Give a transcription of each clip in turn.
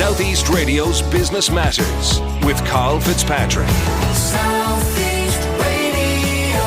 Southeast Radio's Business Matters with Karl Fitzpatrick. Southeast Radio.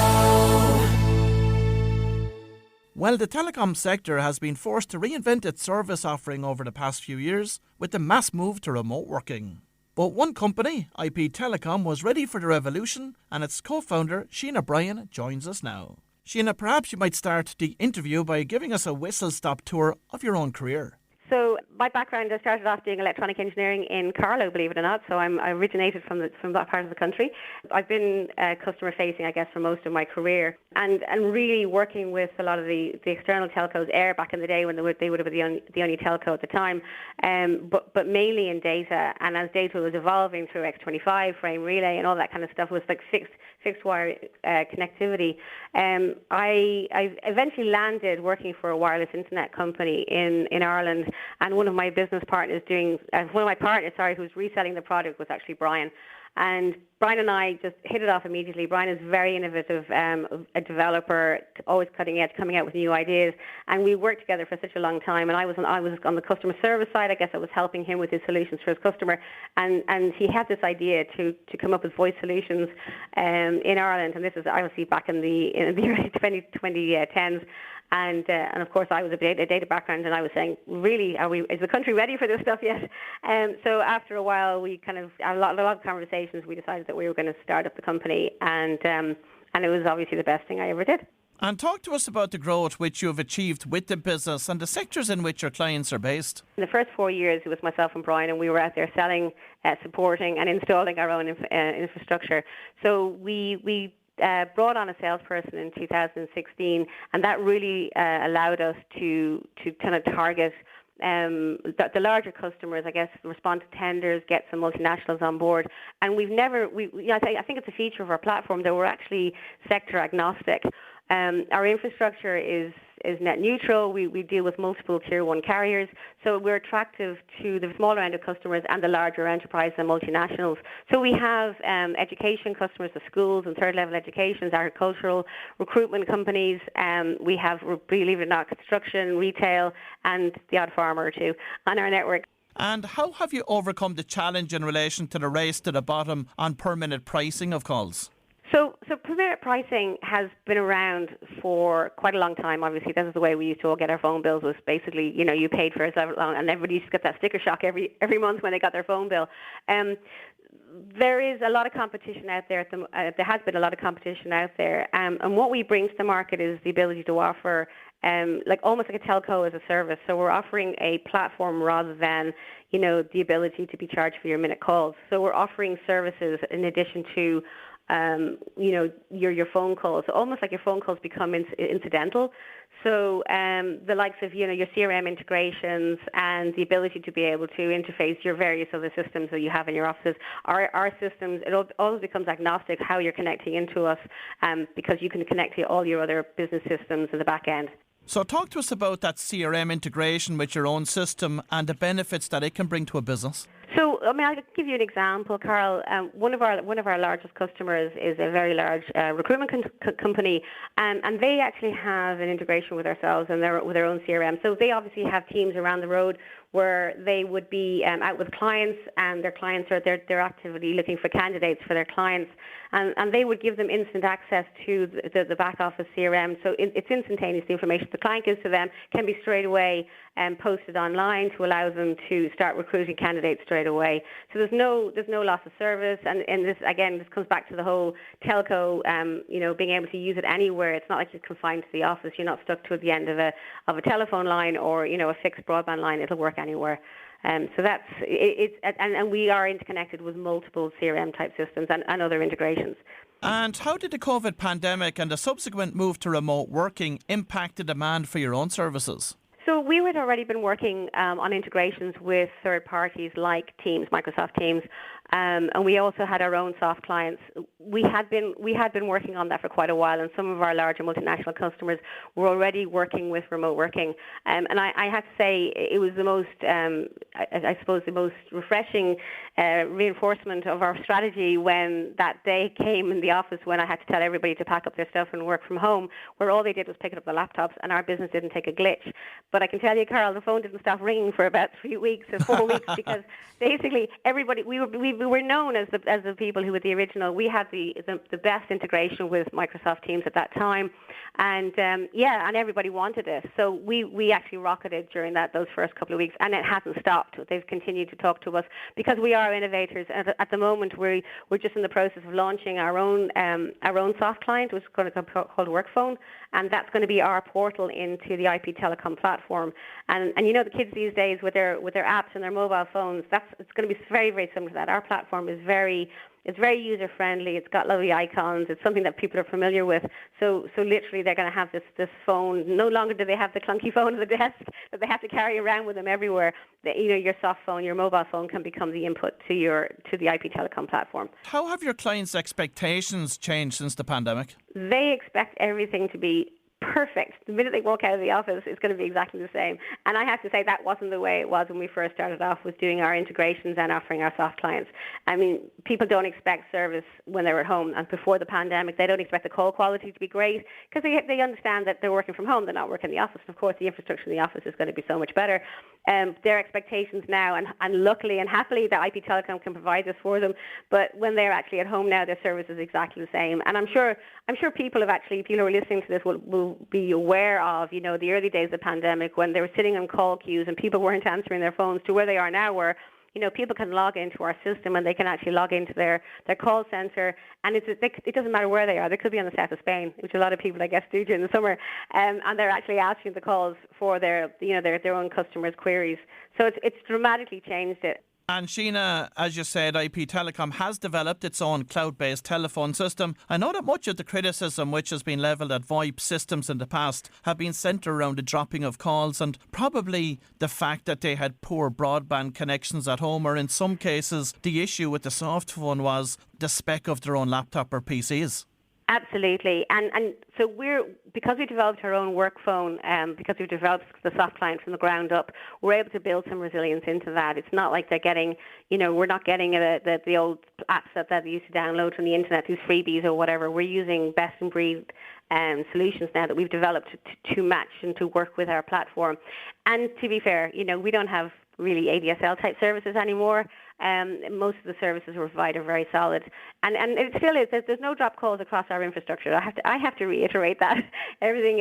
Well, the telecom sector has been forced to reinvent its service offering over the past few years with the mass move to remote working. But one company, IP Telecom, was ready for the revolution, and its co-founder, Shena Brien, joins us now. Shena, perhaps you might start the interview by giving us a whistle-stop tour of your own career. So my background, I started off doing electronic engineering in Carlow, believe it or not. So I originated from that part of the country. I've been customer facing, I guess, for most of my career, and really working with a lot of the external telcos, back in the day when they would have been the only telco at the time, but mainly in data. And as data was evolving through X25, frame relay, and all that kind of stuff, was like fixed wire connectivity. I eventually landed working for a wireless internet company in Ireland. And one of my partners who's reselling the product was actually Brian. And Brian and I just hit it off immediately. Brian is very innovative, a developer, always cutting edge, coming out with new ideas. And we worked together for such a long time. And I was on the customer service side. I guess I was helping him with his solutions for his customer. And he had this idea to come up with voice solutions in Ireland. And this is obviously back in the early 2010s. And of course, I was a data background, and I was saying, really, is the country ready for this stuff yet? So after a while, we kind of a lot of conversations. We decided that we were going to start up the company, and it was obviously the best thing I ever did. And talk to us about the growth which you have achieved with the business and the sectors in which your clients are based. In the first 4 years, it was myself and Brian, and we were out there selling, supporting, and installing our own infrastructure. So we brought on a salesperson in 2016, and that really allowed us to kind of target the larger customers, I guess, respond to tenders, get some multinationals on board. And I think it's a feature of our platform that we're actually sector agnostic. Our infrastructure is net neutral. We deal with multiple tier 1 carriers, so we're attractive to the smaller end of customers and the larger enterprise and multinationals. So we have education customers, the schools and third level educations, agricultural, recruitment companies. We have, believe it or not, construction, retail, and the odd farmer or two on our network. And how have you overcome the challenge in relation to the race to the bottom on per minute pricing of calls? So per minute pricing has been around for quite a long time. Obviously, this is the way we used to all get our phone bills, was basically, you paid for it so long, and everybody used to get that sticker shock every month when they got their phone bill. There is a lot of competition out there. There has been a lot of competition out there. And what we bring to the market is the ability to offer almost like a telco as a service. So we're offering a platform rather than, the ability to be charged for your minute calls. So we're offering services in addition to your phone calls, almost like your phone calls become incidental. So the likes of, your CRM integrations and the ability to be able to interface your various other systems that you have in your offices. Our systems, it always becomes agnostic how you're connecting into us, because you can connect to all your other business systems in the back end. So talk to us about that CRM integration with your own system and the benefits that it can bring to a business. So, I'll give you an example, Karl. One of our largest customers is a very large recruitment company, and they actually have an integration with ourselves and with their own CRM. So they obviously have teams around the road where they would be out with clients, and their clients are they're actively looking for candidates for their clients, and they would give them instant access to the back office CRM. So it's instantaneous. The information the client gives to them can be straight away posted online to allow them to start recruiting candidates straight away. So there's no loss of service, and this comes back to the whole telco, being able to use it anywhere. It's not like you're confined to the office. You're not stuck to the end of a telephone line or a fixed broadband line. It'll work anywhere. So that's it, and we are interconnected with multiple CRM type systems and other integrations. And how did the COVID pandemic and the subsequent move to remote working impact the demand for your own services? So we had already been working on integrations with third parties like Teams, Microsoft Teams, and we also had our own soft clients. We had been working on that for quite a while, and some of our larger multinational customers were already working with remote working. And I have to say it was the most, I suppose, the most refreshing reinforcement of our strategy when that day came in the office when I had to tell everybody to pack up their stuff and work from home, where all they did was pick up the laptops, and our business didn't take a glitch. But I can tell you, Karl, the phone didn't stop ringing for about 3 weeks or 4 weeks because basically everybody, we were known as the people who were the original. We had the best integration with Microsoft Teams at that time. And and everybody wanted it. So we actually rocketed during those first couple of weeks, and it hasn't stopped. They've continued to talk to us because we are innovators. At the moment, we're just in the process of launching our own soft client, which is going to be called Workphone, and that's going to be our portal into the IP Telecom platform. And you know, the kids these days with their apps and their mobile phones, it's going to be very, very similar to that. Our platform is very user friendly. It's got lovely icons. It's something that people are familiar with. So literally, they're going to have this phone. No longer do they have the clunky phone at the desk that they have to carry around with them everywhere. Your soft phone, your mobile phone can become the input to the IP Telecom platform. How have your clients' expectations changed since the pandemic? They expect everything to be perfect. The minute they walk out of the office, it's going to be exactly the same. And I have to say that wasn't the way it was when we first started off with doing our integrations and offering our soft clients. I mean, people don't expect service when they're at home. And before the pandemic, they don't expect the call quality to be great because they understand that they're working from home. They're not working in the office. And of course, the infrastructure in the office is going to be so much better. Their expectations now, and luckily and happily, that IP Telecom can provide this for them. But when they're actually at home now, their service is exactly the same. And I'm sure people who are listening to this will be aware of, the early days of the pandemic when they were sitting on call queues and people weren't answering their phones, to where they are now, where people can log into our system and they can actually log into their call center, and it doesn't matter where they are. They could be on the south of Spain, which a lot of people, I guess, do during the summer, and they're actually answering the calls for their own customers' queries. So it's dramatically changed it. And Shena, as you said, IP Telecom has developed its own cloud-based telephone system. I know that much of the criticism which has been levelled at VoIP systems in the past have been centred around the dropping of calls and probably the fact that they had poor broadband connections at home, or in some cases the issue with the soft phone was the spec of their own laptop or PCs. Absolutely, and so because we developed our own work phone, because we developed the soft client from the ground up, we're able to build some resilience into that. It's not like they're getting, we're not getting the old apps that they used to download from the internet, these freebies or whatever. We're using best in breed solutions now that we've developed to match and to work with our platform. And to be fair, we don't have really ADSL type services anymore. Most of the services we provide are very solid, and it still is. There's no drop calls across our infrastructure. I have to reiterate that everything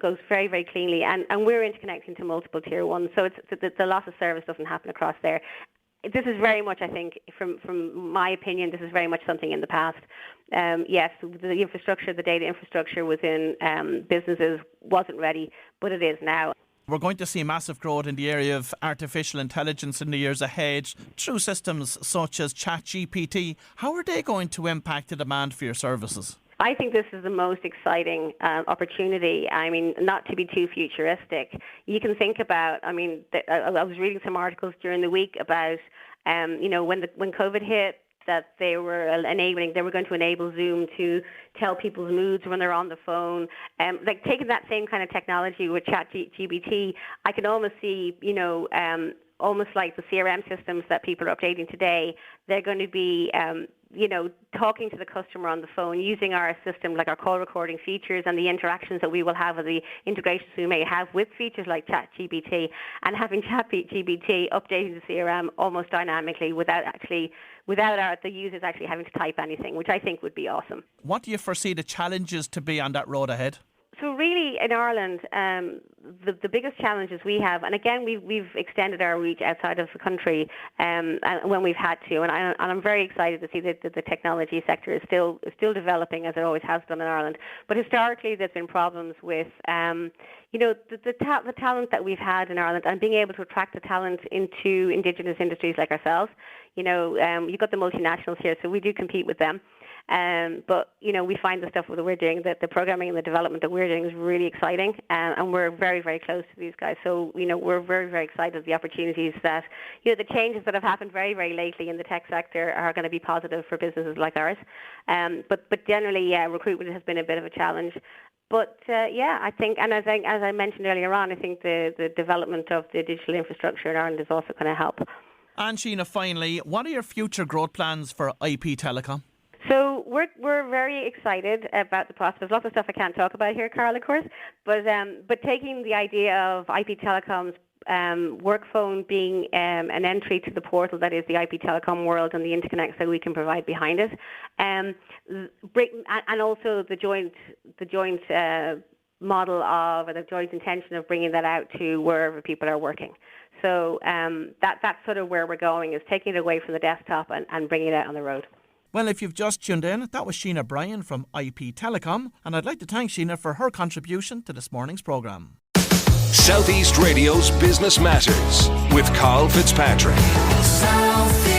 goes very, very cleanly, and we're interconnecting to multiple tier ones, so the loss of service doesn't happen across there. This is very much, I think, from my opinion, this is very much something in the past. Yes, the infrastructure, the data infrastructure within businesses wasn't ready, but it is now. We're going to see massive growth in the area of artificial intelligence in the years ahead through systems such as ChatGPT. How are they going to impact the demand for your services? I think this is the most exciting opportunity. I mean, not to be too futuristic. You can think about, I was reading some articles during the week about, when COVID hit, that they were going to enable Zoom to tell people's moods when they're on the phone. Like taking that same kind of technology with ChatGPT, I can almost see, almost like the CRM systems that people are updating today, they're going to be, talking to the customer on the phone, using our system, like our call recording features and the interactions that we will have with the integrations we may have with features like ChatGPT, and having ChatGPT updating the CRM almost dynamically without the users actually having to type anything, which I think would be awesome. What do you foresee the challenges to be on that road ahead? So really, in Ireland, the biggest challenges we have, and again, we've extended our reach outside of the country when we've had to, and I'm very excited to see that the technology sector is still developing as it always has done in Ireland. But historically, there's been problems with, the talent that we've had in Ireland, and being able to attract the talent into Indigenous industries like ourselves. You've got the multinationals here, so we do compete with them. But we find the stuff that we're doing, the programming and the development that we're doing is really exciting, and we're very, very close to these guys. So we're very, very excited at the opportunities that the changes that have happened very, very lately in the tech sector are going to be positive for businesses like ours. But generally, recruitment has been a bit of a challenge. But I think, and as I mentioned earlier on, I think the development of the digital infrastructure in Ireland is also going to help. And Shena, finally, what are your future growth plans for IP Telecom? So we're very excited about the prospect. There's lots of stuff I can't talk about here, Karl, of course, but taking the idea of IP Telecom's work phone being an entry to the portal that is the IP Telecom world and the interconnects that we can provide behind it, and also the joint model of, or the joint intention of bringing that out to wherever people are working. So that's sort of where we're going, is taking it away from the desktop and bringing it out on the road. Well, if you've just tuned in, that was Shena Brien from IP Telecom, and I'd like to thank Shena for her contribution to this morning's programme. Southeast Radio's Business Matters with Karl Fitzpatrick. Southeast.